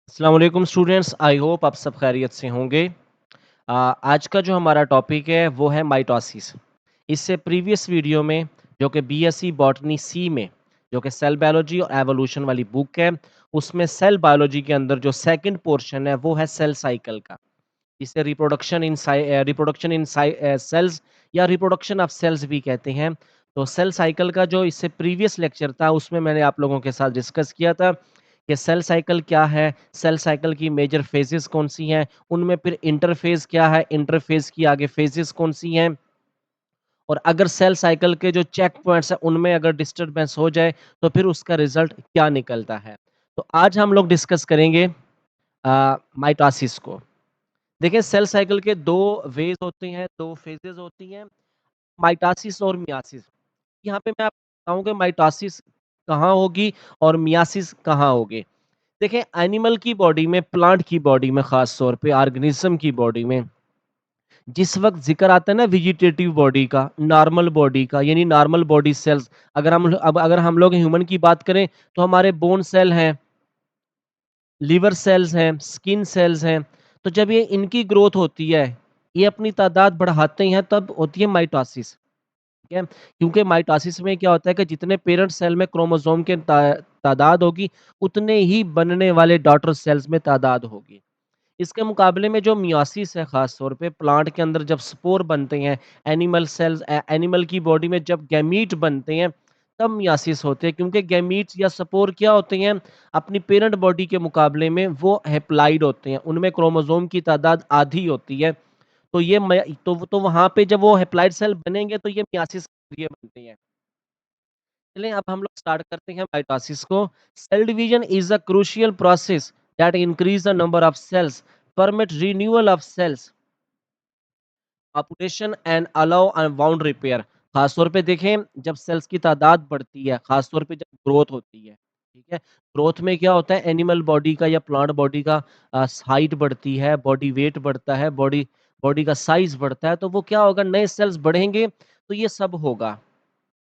अस्सलाम वालेकुम students, I hope आप सब खैरियत से होंगे। आज का जो हमारा टॉपिक है वो है माइटोसिस। इससे प्रीवियस वीडियो में जो कि बीएससी बॉटनी सी में जो कि सेल बायोलॉजी और एवोल्यूशन वाली बुक है, उसमें सेल बायोलॉजी के अंदर जो सेकंड पोर्शन है वो है सेल साइकिल का। इसे रिप्रोडक्शन इन सेल्स या रिप्रोडक्शन ऑफ सेल्स भी कहते हैं। तो सेल साइकिल का जो इससे प्रीवियस लेक्चर था उसमें मैंने आप लोगों के साथ डिस्कस किया था कि सेल साइकिल क्या है, सेल साइकिल की मेजर फेजेस कौन सी हैं, उनमें फिर इंटरफेज क्या है, इंटरफेज की आगे फेजेस कौन सी हैं, और अगर सेल साइकिल के जो चेक पॉइंट्स हैं उनमें अगर डिस्टरबेंस हो जाए तो फिर उसका रिजल्ट क्या निकलता है। तो आज हम लोग डिस्कस करेंगे माइटोसिस को। देखिए, सेल साइकिल के 2 वेज़ होते हैं, 2 फेजेज़ होती हैं, माइटोसिस और मियोसिस। यहाँ पे मैं आपको बताऊँ कि माइटोसिस कहाँ होगी और मियोसिस कहाँ होगी। देखिए, एनिमल की बॉडी में, प्लांट की बॉडी में, ख़ास तौर पे ऑर्गेनिज़्म की बॉडी में जिस वक़्त ज़िक्र आता है ना वेजिटेटिव बॉडी का, नॉर्मल बॉडी का, यानी नॉर्मल बॉडी सेल्स, अगर हम लोग ह्यूमन की बात करें तो हमारे बोन सेल हैं, लिवर सेल्स हैं, स्किन सेल्स हैं। तो जब ये इनकी ग्रोथ होती है, ये अपनी तादाद बढ़ाते हैं, तब होती है माइटोसिस, ठीक है? क्योंकि माइटोसिस में क्या होता है कि जितने पेरेंट सेल में क्रोमोसोम के तादाद होगी, उतने ही बनने वाले डॉटर सेल्स में तादाद होगी। इसके मुकाबले में जो मियोसिस है, ख़ास तौर पे प्लांट के अंदर जब स्पोर बनते हैं, एनिमल की बॉडी में जब गैमीट बनते हैं, तब मियोसिस होते हैं, क्योंकि गैमीट्स या स्पोर क्या होते हैं, अपनी पेरेंट बॉडी के मुकाबले में वो हैप्लॉइड होते हैं, उनमें क्रोमोसोम की तादाद आधी होती है। तो ये मय तो वहाँ पे जब वो हैप्लॉइड सेल बनेंगे तो ये मियोसिस के ज़रिए बनते हैं। चलिए अब हम लोग स्टार्ट करते हैं माइटोसिस को। Cell division is a crucial process that increase the number of cells, permit renewal of cells, population and allow unbound repair। खास तौर पे देखें, जब सेल्स की तादाद बढ़ती है, खास तौर पे जब ग्रोथ होती है, ठीक है? ग्रोथ में क्या होता है, एनिमल बॉडी का या प्लांट बॉडी का हाइट बढ़ती है, बॉडी वेट बढ़ता है, बॉडी बॉडी का साइज बढ़ता है, तो वो क्या होगा, नए सेल्स बढ़ेंगे, तो ये सब होगा।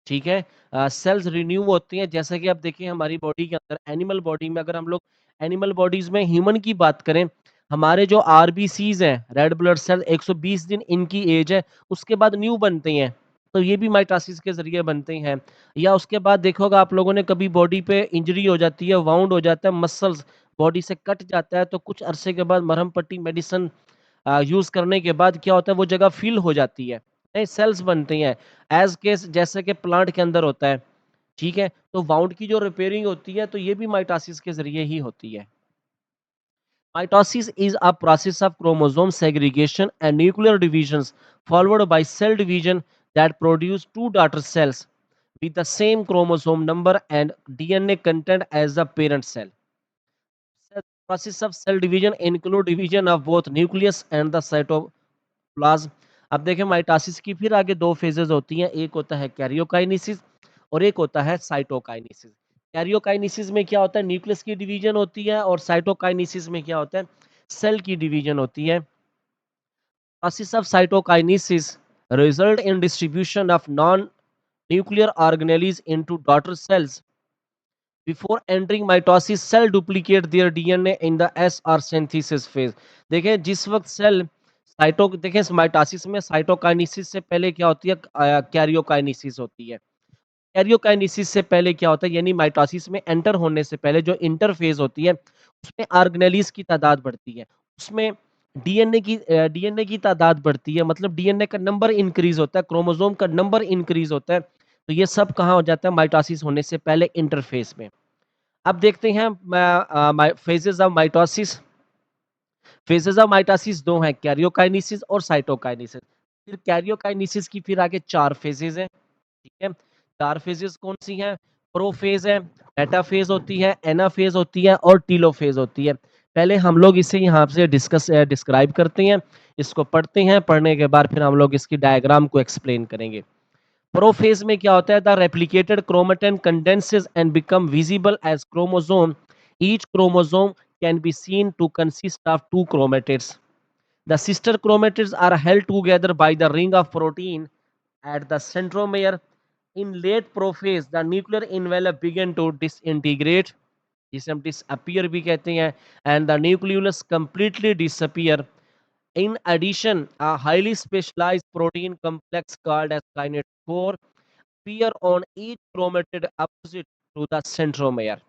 ठीक है? सेल्स रिन्यू होती हैं, जैसे कि आप देखिए हमारी बॉडी के अंदर, एनिमल बॉडी में, अगर हम लोग एनिमल बॉडीज़ में ह्यूमन की बात करें, हमारे जो आरबीसीज़ हैं, रेड ब्लड सेल, 120 दिन इनकी एज है, उसके बाद न्यू बनते हैं। तो ये भी माइटोसिस के ज़रिए बनते हैं। या उसके बाद देखा होगा आप लोगों ने, कभी बॉडी पे इंजरी हो जाती है, वाउंड हो जाता है, मसल्स बॉडी से कट जाता है, तो कुछ अरसे के बाद मरहम पट्टी मेडिसिन यूज़ करने के बाद क्या होता है, वो जगह फ़ील हो जाती है, नए सेल्स बनते हैं। एज़ केस जैसे कि प्लांट के अंदर होता है, ठीक है? तो वाउंड की जो रिपेयरिंग होती है, तो ये भी माइटोसिस के ज़रिए ही होती है। Mitosis is a process of chromosome segregation and nuclear divisions followed by cell division that produce two daughter cells with the same chromosome number and DNA content as the parent cell. The process of cell division include division of both nucleus and the cytoplasm. अब देखें, mitosis की फिर आगे 2 phases होती हैं, एक होता है कैरियोकाइनेसिस और एक होता है साइटोकाइनेसिस। कैरियोकाइनेसिस में क्या होता है, न्यूक्लियस की डिवीजन होती है, और साइटोकाइनेसिस में क्या होता है, सेल की डिवीजन होती है। Process of cytokinesis result in distribution of non-nuclear organelles into daughter cells. Before entering mitosis, cell duplicate their DNA in the S or synthesis phase। देखिए, जिस वक्त सेल साइटो देखिए माइटोसिस में साइटोकाइनेसिस से पहले क्या होती है, कैरियोकाइनेसिस होती है। कैरियोकाइनेसिस से पहले क्या होता है, यानी माइटोसिस में एंटर होने से पहले जो इंटरफेज होती है, उसमें ऑर्गेनेलिस की तादाद बढ़ती है, उसमें डीएनए की तादाद बढ़ती है, मतलब डीएनए का नंबर इंक्रीज होता है, क्रोमोसोम का नंबर इंक्रीज होता है। तो ये सब कहाँ हो जाता है, माइटोसिस होने से पहले इंटरफेस में। अब देखते हैं phases of mitosis. Phases of mitosis दो हैं, कैरियोकाइनेसिस और साइटोकाइनेसिस। फिर कैरियोकाइनेसिस की फिर आगे 4 फेजेस हैं, ठीक है? 4 फेजेस कौन-सी हैं? प्रोफेज़ है, मेटाफेज़ होती है, एनाफेज़ होती है और टीलोफेज़ होती है। पहले हम लोग इसे यहाँ से डिस्क्राइब करते हैं, इसको पढ़ते हैं, पढ़ने के बाद फिर हम लोग इसकी डायग्राम को एक्सप्लेन करेंगे। प्रोफेज़ में क्या होता है, the replicated chromatin condenses and become visible as chromosome. Each chromosome can be seen to consist of 2 chromatids. The sister chromatids are held together by the ring of protein at the centromere. In late prophase, the nuclear envelope began to disintegrate. जिसे हम disappear भी कहते हैं, and the nucleolus completely disappear. In addition, a highly specialized protein complex called as kinetochore appear on each chromatid opposite to the centromere.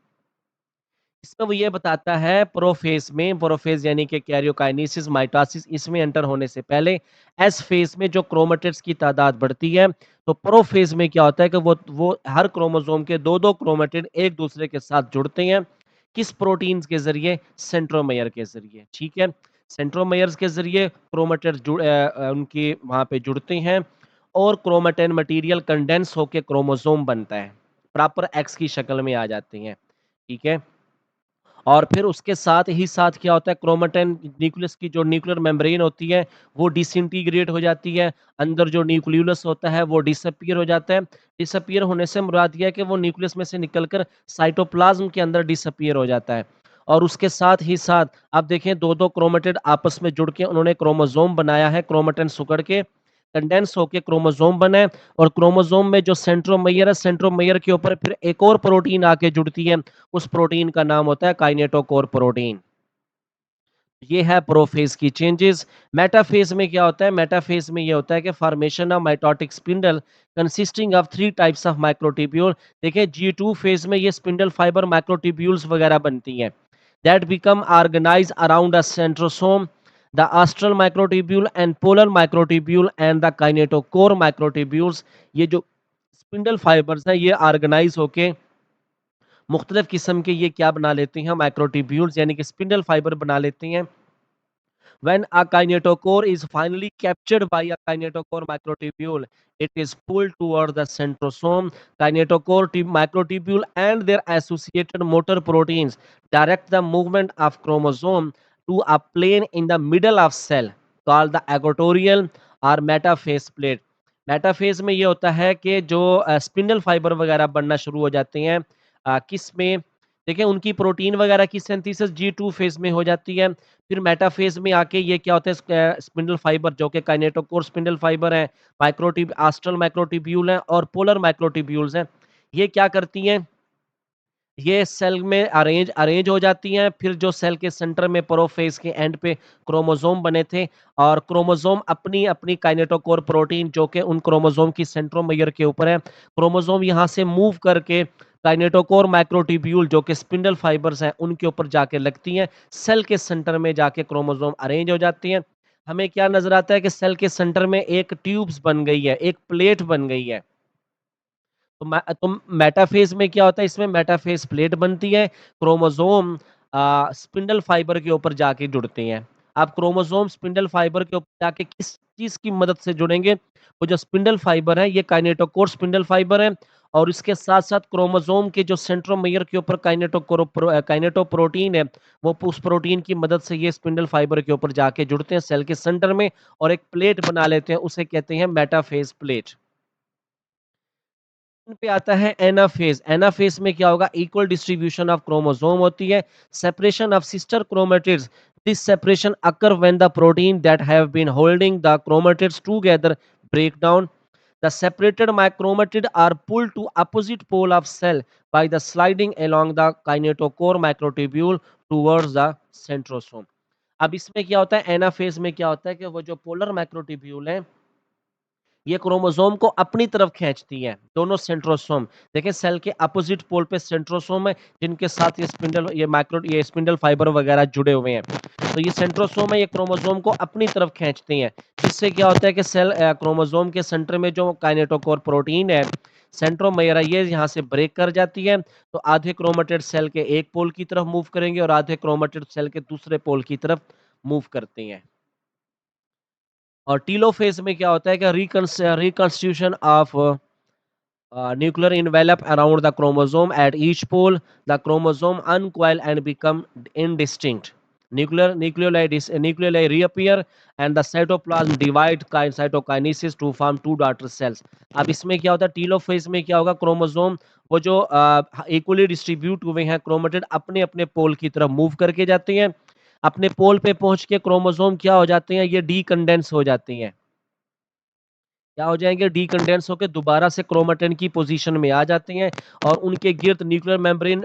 इसमें वो ये बताता है प्रोफेज यानी कि कैरियोकाइनेसिस माइटोसिस इसमें एंटर होने से पहले एस फेज में जो क्रोमेटिड्स की तादाद बढ़ती है, तो प्रोफेज में क्या होता है कि वो हर क्रोमोसोम के दो दो क्रोमेटिड एक दूसरे के साथ जुड़ते हैं। किस प्रोटीन्स के जरिए? सेंट्रोमेयर के जरिए। ठीक है, सेंट्रोमेयर्स के जरिए क्रोमेटिड उनके वहां पे जुड़ते हैं और क्रोमेटिन मटेरियल कंडेंस होकर क्रोमोसोम बनता है, प्रॉपर एक्स की शक्ल में आ जाते हैं। ठीक है, और फिर उसके साथ क्या होता है, क्रोमेटिन न्यूक्लियस की जो न्यूक्लियर मेम्ब्रेन होती है वो डिसइंटीग्रेट हो जाती है, अंदर जो न्यूक्लियोलस होता है वो डिसअपीयर हो जाता है। डिसअपीयर होने से मुराद ये है कि वो न्यूक्लियस में से निकलकर साइटोप्लाज्म के अंदर डिसअपीयर हो जाता है। और उसके साथ आप देखें दो दो क्रोमेटिड आपस में जुड़ के उन्होंने क्रोमोसोम बनाया है, क्रोमेटिन सुकड़ के कंडेंस होके क्रोमोसोम बना है। और क्रोमोसोम में जो सेंट्रोमेयर है, सेंट्रोमेयर के ऊपर फिर एक और प्रोटीन आके जुड़ती है, उस प्रोटीन का नाम होता है काइनेटोकोर प्रोटीन। ये है प्रोफेज की चेंजेस। मेटाफेज में क्या होता है? मेटाफेज में ये होता है कि formation of mitotic spindle consisting of three types of microtubule. देखिए G2 फेज में ये स्पिंडल फाइबर माइक्रोट्यूब्यूल्स वगैरह बनती हैं that become organized around a centrosome, the astral microtubule and polar microtubule and the kinetochore microtubules। ये जो spindle fibres हैं ये ऑर्गेनाइज होके मुख्तलिफ किस्म के ये क्या बना लेते हैं? माइक्रोट्यूब्यूल्स यानी कि स्पिंडल फाइबर बना लेते हैं। When a kinetochore is finally captured by a kinetochore microtubule, it is pulled toward the centrosome. Microtubule and their associated motor proteins direct the movement of chromosome to a plane in the middle of cell called the equatorial or metaphase plate. Metaphase में ये होता है कि जो spindle fibre वगैरह बनना शुरू हो जाते हैं, किस में? देखिए उनकी प्रोटीन वगैरह की सिंथेसिस G2 फेज में हो जाती है। फिर मेटाफेज में आके ये क्या होता है, स्पिंडल फाइबर जो कि काइनेटोकोर स्पिंडल फाइबर है, आस्ट्रल माइक्रोट्यूब्यूल है और पोलर माइक्रोट्यूब्यूल्स हैं। ये क्या करती हैं? ये सेल में अरेंज अरेंज हो जाती हैं। फिर जो सेल के सेंटर में प्रोफेज के एंड पे क्रोमोसोम बने थे, और क्रोमोसोम अपनी अपनी काइनेटोकोर प्रोटीन जो कि उन क्रोमोसोम की सेंट्रोमेयर के ऊपर है, क्रोमोसोम यहाँ से मूव करके काइनेटोकोर माइक्रोट्यूब्यूल जो कि स्पिंडल फाइबर्स हैं उनके ऊपर जाके लगती हैं। सेल के सेंटर में जाके क्रोमोसोम अरेंज हो जाती हैं। हमें क्या नजर आता है कि सेल के सेंटर में एक ट्यूब्स बन गई है, एक प्लेट बन गई है। तो मेटाफेज में क्या होता है? इसमें मेटाफेज प्लेट बनती है, क्रोमोसोम स्पिंडल फाइबर के ऊपर जाके जुड़ते हैं। अब क्रोमोसोम स्पिंडल फाइबर के ऊपर जाके किस चीज की मदद से जुड़ेंगे? वो जो स्पिंडल फाइबर है ये काइनेटोकोर स्पिंडल फाइबर है, और इसके साथ साथ क्रोमोसोम के जो सेंट्रोमेयर के ऊपर काइनेटोप्रोटीन है, वो उस प्रोटीन की मदद से ये स्पिंडल फाइबर के ऊपर जाके जुड़ते हैं सेल के सेंटर में और एक प्लेट बना लेते हैं, उसे कहते हैं मेटाफेज प्लेट। पे आता है एनाफेज। एनाफेज में क्या होगा? इक्वल डिस्ट्रीब्यूशन ऑफ क्रोमोसोम होती है, separation of sister chromatids. This separation occur when the protein that have been holding the chromatids together break down. The separated micromatid are pulled to opposite pole of cell by the sliding along the kinetochore microtubule towards the centrosome। अब इसमें क्या होता है? Anaphase में क्या होता है कि वो जो पोलर माइक्रोट्यूब्यूल है ये क्रोमोसोम को अपनी तरफ खींचती है, दोनों सेंट्रोसोम। देखिए सेल के अपोजिट पोल पे सेंट्रोसोम है, जिनके साथ ये स्पिंडल फाइबर वगैरह जुड़े हुए हैं। तो ये सेंट्रोसोम है, ये क्रोमोसोम को अपनी तरफ खींचते हैं। इससे क्या होता है कि क्रोमोसोम के सेंटर में जो काइनेटोकोर प्रोटीन है, सेंट्रोमेयर है, ये यहाँ से ब्रेक कर जाती है। तो आधे क्रोमेटिड सेल के एक पोल की तरफ मूव करेंगे और आधे क्रोमेटिड सेल के दूसरे पोल की तरफ मूव करते हैं। और टीलोफेज में क्या होता है कि reconstitution of nuclear envelope around the chromosome at each pole, the chromosome uncoil and become indistinct. Nucleoli reappear and the cytoplasm divide cytokinesis to form two daughter cells। अब इसमें क्या होता है? टीलोफेज में क्या होगा? क्रोमोसोम वो जो इक्वली डिस्ट्रीब्यूट हुए हैं क्रोमेटिड अपने अपने पोल की तरफ मूव करके जाते हैं। अपने पोल पे पहुंच के क्रोमोसोम क्या हो जाते हैं? ये डीकंडेंस हो जाते हैं। क्या हो जाएँगे डीकंडेंस होके दोबारा से क्रोमेटिन की पोज़ीशन में आ जाते हैं और उनके गिर्द न्यूक्लियर मेम्ब्रेन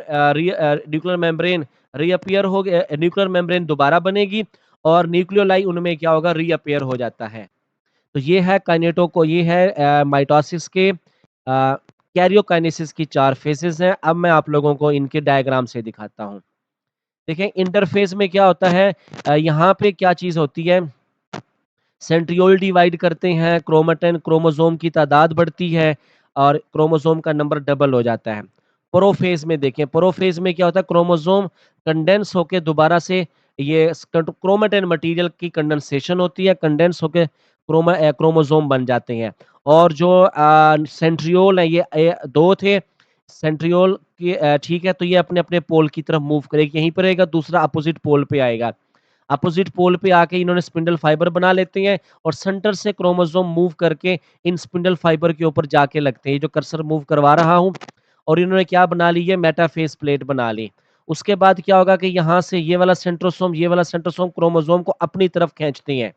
रीअपीयर हो गया न्यूक्लियर मेम्ब्रेन दोबारा बनेगी और न्यूक्लियोलाई उनमें क्या होगा रीअपीयर हो जाता है। तो ये है माइटोसिस के कैरियोकाइनेसिस की 4 फ़ेज़ेज़ हैं। अब मैं आप लोगों को इनके डायग्राम से दिखाता हूँ। देखें इंटरफ़ेज़ में क्या होता है यहाँ पे क्या चीज़ होती है सेंट्रियोल डिवाइड करते हैं, क्रोमेटिन क्रोमोसोम की तादाद बढ़ती है और क्रोमोसोम का नंबर डबल हो जाता है। प्रोफ़ेज़ में देखें, प्रोफ़ेज़ में क्या होता है क्रोमोसोम कंडेंस होके दोबारा से ये क्रोमेटिन मटीरियल की कंडेंसेशन होती है, कंडेंस होके क्रोमोसोम बन जाते हैं। और जो सेंट्रियोल है ये 2 थे, सेंट्रियोल ठीक है, तो ये अपने-अपने पोल की तरफ मूव करेगी, यहीं पर रहेगा, दूसरा अपोज़िट पोल पे आएगा। अपोजिट पोल पे आके इन्होंने स्पिंडल फाइबर बना लेते हैं और सेंटर से क्रोमोसोम मूव करके इन स्पिंडल फाइबर के ऊपर जाके लगते हैं। ये जो कर्सर मूव करवा रहा हूँ और इन्होंने क्या बना ली है मेटाफ़ेज़ प्लेट बना ली। उसके बाद क्या होगा कि यहाँ से ये वाला सेंट्रोसोम क्रोमोसोम को अपनी तरफ खींचते हैं।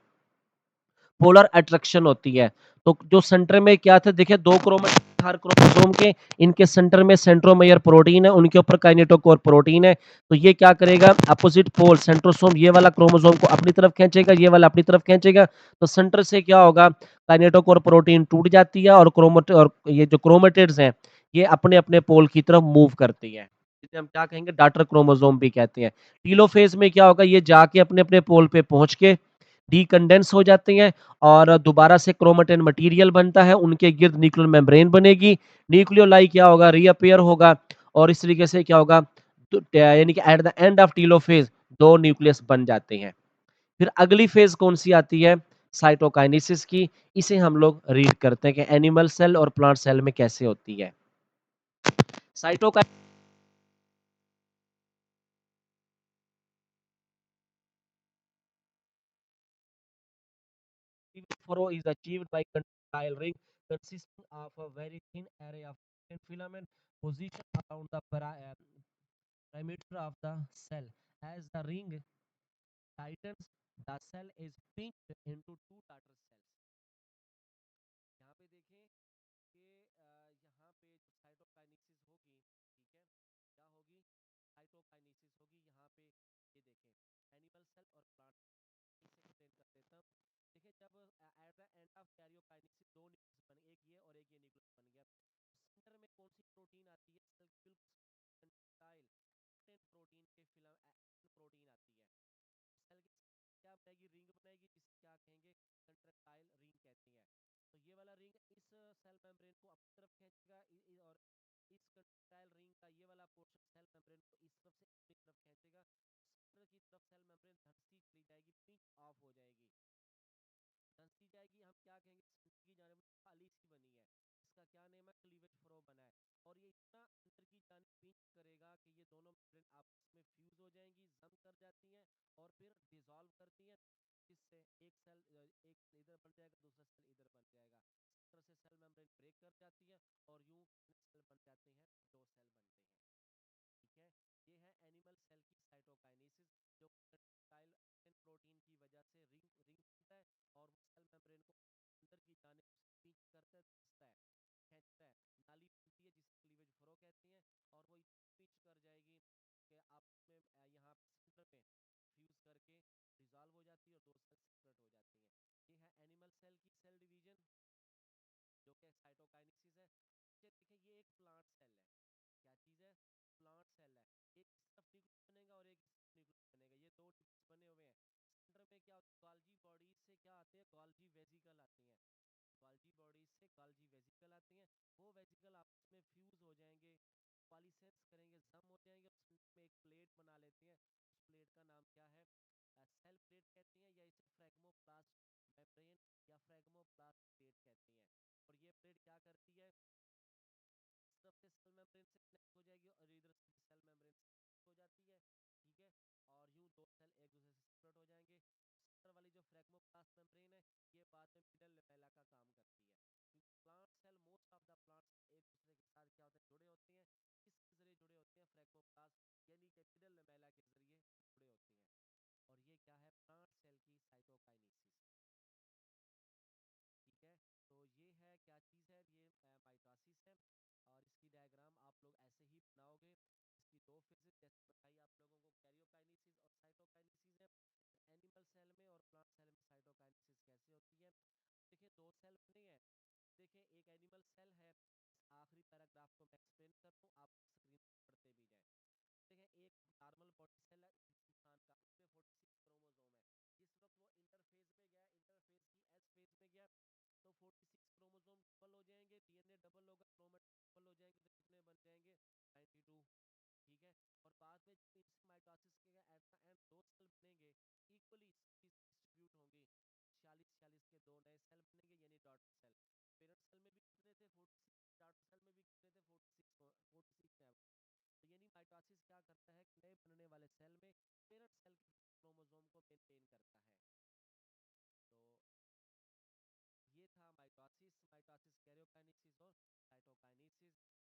पोलर अट्रैक्शन होती है। तो जो सेंटर में क्या था देखिए 2 क्रोमेटिन हर क्रोमोसोम के, इनके सेंटर में सेंट्रोमियर प्रोटीन है, उनके ऊपर काइनेटोकोर प्रोटीन है। तो ये क्या करेगा अपोजिट पोल सेंट्रोसोम ये वाला क्रोमोसोम को अपनी तरफ खींचेगा, ये वाला अपनी तरफ खींचेगा। तो सेंटर से क्या होगा काइनेटोकोर प्रोटीन टूट जाती है और ये जो क्रोमेटिड्स हैं, ये अपने-अपने पोल की तरफ मूव करती हैं। जिसे हम क्या कहेंगे डॉटर क्रोमोसोम भी कहते हैं। टेलोफ़ेज़ में क्या होगा ये जाके अपने-अपने पोल पे पहुँच के डीकंडेंस हो जाते हैं और दोबारा से क्रोमेटिन मटेरियल बनता है, उनके गिर्द न्यूक्लियर मेम्ब्रेन बनेगी, न्यूक्लियोलाई क्या होगा रीअपीयर होगा और इस तरीके से क्या होगा तो यानी कि at the end of telophase 2 nucleus बन जाते हैं। फिर अगली फ़ेज़ कौन-सी आती है? साइटोकाइनेसिस की, इसे हम लोग रीड करते हैं कि एनिमल सेल और प्लांट सेल में कैसे होती है। साइटोकाइ furrow is achieved by contractile ring consisting of a very thin array of filament positioned around the perimeter of the cell. As the ring tightens, the cell is pinched into two daughter cells. यहाँ पे देखें कि यहाँ पे जो cytokinesis होगी ठीक है क्या होगी साइटोकाइनेसिस होगी यहाँ पे ये देखें एनिमल सेल और प्लांट इसे एक्सप्लेन कर देता हूँ देखिए जब at the end of karyokinesis 2 nucleus बन एक ये और एक ये न्यूक्लियस बन गया सेंटर में कौन सी प्रोटीन आती है सेल की बिल्कुल कंटाइल एक्टिन प्रोटीन के फिलामेंट प्रोटीन आती है सेल की क्या बनेगी रिंग बनेगी जिसे क्या कहेंगे कंट्रैक्टाइल रिंग कहते हैं तो ये वाला रिंग इस सेल मेम्ब्रेन को अपनी तरफ खींचेगा और इस कंट्रैक्टाइल रिंग का ये वाला पोर्शन सेल मेम्ब्रेन को इस तरफ से अपनी तरफ खींचेगा सेंटर की तरफ सेल मेम्ब्रेन धंसती चली जाएगी पिंच ऑफ हो जाएगी धंसती जाएगी हम क्या कहेंगे सेंटर की जानिब खाली सी बनी है इसका क्या नेम है क्लीवेज फ्रो बना है और ये इतना अंदर की जानिब पिंच करेगा कि ये दोनों मेम्ब्रेन आपस में फ्यूज हो जाएंगी जम कर जाती हैं और फिर डिसॉल्व करती हैं जिससे एक सेल इधर बन जाएगा दूसरा सेल इधर बन जाएगा सेंटर से सेल मेम्ब्रेन ब्रेक कर जाती है और यूं सेल बन जाते हैं 2 सेल बनते हैं ठीक है ये है एनिमल सेल की साइटोकाइनेसिस जो टाइल प्रोटीन की वजह से रिंग रिंग बनता है और वो सेल मेम्ब्रेन को अंदर की जानिब पिंच करता है खींचता है नाली बनती है जिसे क्लीवेज फ्रो कहते हैं और वो इतनी पिंच कर जाएगी कि आपस में यहाँ पे सेंटर में फ्यूज करके डिसॉल्व हो जाती है और 2 सेल सेपरेट हो जाती हैं ये है एनिमल सेल की सेल डिवीजन जो कि साइटोकाइनेसिस है देखिए ये एक प्लांट सेल है क्या चीज है प्लांट सेल है एक इस तरफ न्यूक्लियस बनेगा और एक इस तरफ न्यूक्लियस बनेगा ये 2 न्यूक्लियस बने हुए हैं सेंटर में क्या गोल्जी बॉडीज से क्या आते हैं गोल्जी वेसिकल आते हैं गोल्जी बॉडीज से गोल्जी वेसिकल आते हैं वो वेसिकल आपस में फ्यूज हो जाएंगे पॉलीसेंस करेंगे जम हो जाएंगे और सेंटर में एक प्लेट बना लेते हैं उस प्लेट का नाम क्या है सेल प्लेट कहते हैं या इसे फ्रैगमोप्लास्ट मेम्ब्रेन या फ्रैगमोप्लास्ट प्लेट कहते हैं और ये प्लेट क्या करती है इस तरफ से सेल मेम्ब्रेन से कनेक्ट हो जाएगी और इधर से भी सेल मेम्ब्रेन से कनेक्ट हो जाती है ठीक है और यूं 2 सेल एक दूसरे से सेपरेट हो जाएंगे सेंटर वाली जो फ्रैगमोप्लास्ट मेम्ब्रेन है ये बाद में मिडल लेमेला का काम करती है क्योंकि plant cell most of the plant cell एक दूसरे के साथ क्या होते हैं जुड़े होते हैं किसके जरिए जुड़े होते हैं फ्रैगमोप्लास्ट यानी कि मिडल लेमेला के जरिए जुड़े होते हैं और ये क्या है प्लांट सेल की साइटोकाइनेसिस ठीक है तो ये माइटोसिस है और इसकी डायग्राम आप लोग ऐसे ही बनाओगे। इसकी 2 फेजेज़ जैसे बताई आप लोगों को, कैरियोकाइनेसिस और साइटोकाइनेसिस है। एनिमल सेल में और प्लांट सेल में साइटोकाइनेसिस कैसे होती है? देखिए 2 सेल बने हैं। देखिए एक एनिमल सेल है, इस आखिरी पैराग्राफ को मैं एक्सप्लेन कर रहा हूँ, आप स्क्रीन पर पढ़ते भी जाएँ। देखिए एक नॉर्मल बॉडी सेल है इंसान का, उसमें 46 क्रोमोसोम है। जिस वक़्त वो इंटरफ़ेज़ में गया, इंटरफ़ेज़ की एस फ़ेज़ में गया, तो 46 क्रोमोसोम डबल हो जाएँगे, डीएनए डबल होगा, क्रोमेटिन डबल हो जाएँगे, तो कितने बन जाएँगे? 92, ठीक है? और बाद में जब इनसे माइटोसिस के एट द एंड 2 सेल बनेंगे, इक्वली डिस्ट्रीब्यूट होंगे। 46-46 के 2 नए सेल बनेंगे यानी डॉटर सेल। पेरेंट सेल में भी कितने थे? 46, डॉटर सेल में भी कितने थे? 46 हैं। तो यानी माइटोसिस क्या करता है कि नए बनने वाले सेल में पेरेंट सेल के क्रोमोसोम को मेंटेन करता है। तो ये था माइटोसिस, माइटोसिस कैरियोकाइनेसिस और साइटोकाइनेसिस।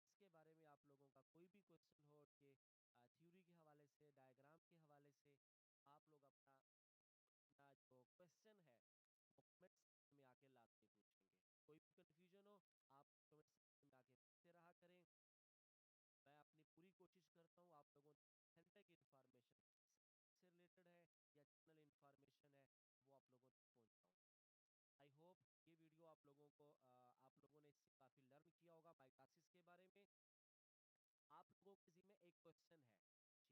इसके बारे में आप लोगों का कोई भी क्वेश्चन हो कि थ्योरी के हवाले से, डायग्राम के हवाले से, आप लोग अपना अपना जो क्वेश्चन है वो कमेंट सेक्शन में आके लाजमी पूछेंगे। कोई भी कन्फ्यूजन हो आप कमेंट सेक्शन में आके पूछते रहा करें। मैं अपनी पूरी कोशिश करता हूँ आप लोगों तक ऑथेंटिक इन्फॉर्मेशन से रिलेटेड है या जनरल इन्फॉर्मेशन है वो आप लोगों तक पहुँचाऊँ। आई होप ये वीडियो आप लोगों ने इससे काफ़ी लर्न किया होगा माइटोसिस के बारे में। आप लोगों के ज़िम्मे एक क्वेश्चन है, ठीक है?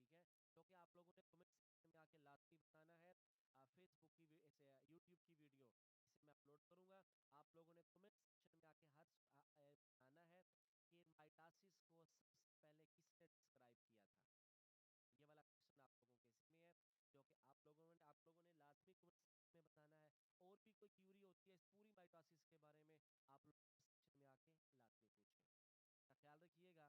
जो कि आप लोगों ने कमेंट सेक्शन में आके लाज़मी बताना है। फेसबुक की वी ऐसे यूट्यूब की वीडियो इसे मैं अपलोड करूँगा। आप लोगों ने कमेंट सेक्शन में आके बताना है कि माइटोसिस को सबसे पहले किसने डिस्क्राइब किया था? ये वाला क्वेश्चन आप लोगों के ज़िम्मे है, जो कि आप लोगों ने लाज़मी कमेंट सेक्शन में बताना है। और भी कोई क्यूरी होती है इस पूरी माइटोसिस के बारे में, आप लोग कमेंट सेक्शन में आके लाज़मी पूछें। अपना ख्याल रखिएगा।